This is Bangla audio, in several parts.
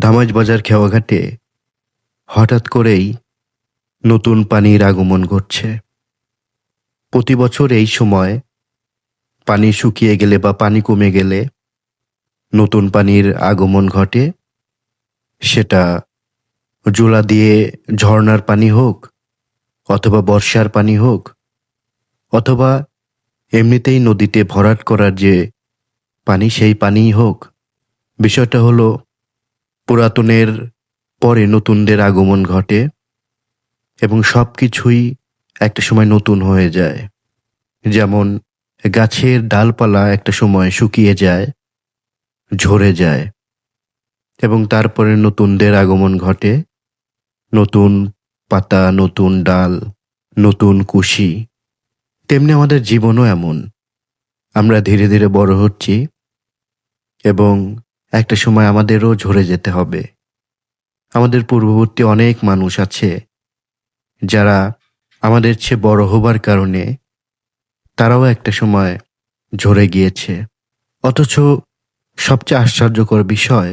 ধামাইজবাজার খেওয়াঘাটে হঠাৎ করেই নতুন পানির আগমন ঘটছে। প্রতি বছর এই সময় পানি শুকিয়ে গেলে বা পানি কমে গেলে নতুন পানির আগমন ঘটে। সেটা জোলা দিয়ে ঝর্ণার পানি হোক, অথবা বর্ষার পানি হোক, অথবা এমনিতেই নদীতে ভরাট করার যে পানি, সেই পানিই হোক। বিষয়টা হলো, পুরাতনের পরে নতুনদের আগমন ঘটে এবং সব কিছুই একটা সময় নতুন হয়ে যায়। যেমন গাছের ডালপালা একটা সময় শুকিয়ে যায়, ঝরে যায়, এবং তারপরে নতুনদের আগমন ঘটে। নতুন পাতা, নতুন ডাল, নতুন কুশি। তেমনি আমাদের জীবনও এমন। আমরা ধীরে ধীরে বড় হচ্ছি এবং একটা সময় আমাদেরও ঝরে যেতে হবে। আমাদের পূর্ববর্তী অনেক মানুষ আছে যারা আমাদের চেয়ে বড় হবার কারণে তারাও একটা সময় ঝরে গিয়েছে। অথচ সবচেয়ে আশ্চর্যকর বিষয়,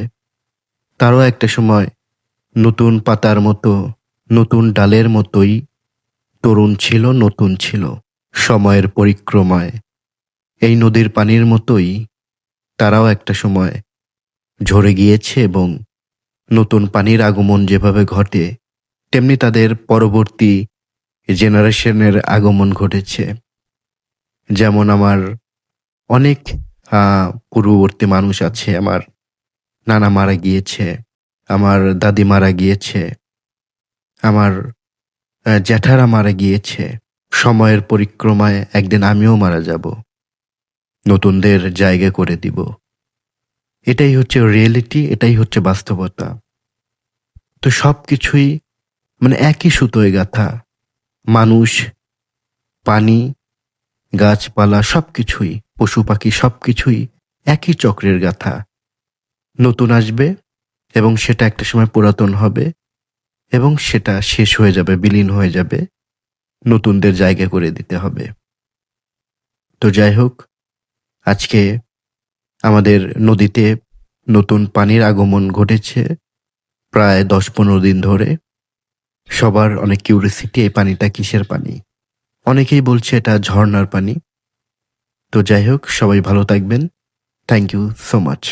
তারাও একটা সময় নতুন পাতার মতো, নতুন ডালের মতোই তরুণ ছিল, নতুন ছিল। সময়ের পরিক্রমায় এই নদীর পানির মতোই তারাও একটা সময় ঝরে গিয়েছে এবং নতুন পানির আগমন যেভাবে ঘটে, তেমনি তাদের পরবর্তী জেনারেশনের আগমন ঘটেছে। যেমন আমার অনেক পূর্ববর্তী মানুষ আছে। আমার নানা মারা গিয়েছে, আমার দাদি মারা গিয়েছে, আমার জ্যাঠারা মারা গিয়েছে। সময়ের পরিক্রমায় একদিন আমিও মারা যাব, নতুনদের জায়গা করে দিব। এটাই হচ্ছে রিয়েলিটি, এটাই হচ্ছে বাস্তবতা। তো সব কিছুই একই সুতোয় গাঁথা। মানুষ, পানি, গাছপালা, সবকিছুই, পশু পাখি, সবকিছুই একই চক্রের গাথা। নতুন আসবে এবং সেটা একটা সময় পুরাতন হবে এবং সেটা শেষ হয়ে যাবে, বিলীন হয়ে যাবে। নতুনদের জায়গা করে দিতে হবে। তো যাই হোক, আজকে আমাদের নদীতে নতুন পানির আগমন ঘটেছে প্রায় 10-15 দিন ধরে। সবার অনেক কিউরিওসিটি, এই পানিটা কিসের পানি। অনেকেই বলছে এটা ঝর্ণার পানি। তো যাই হোক, সবাই ভালো থাকবেন। Thank you so much.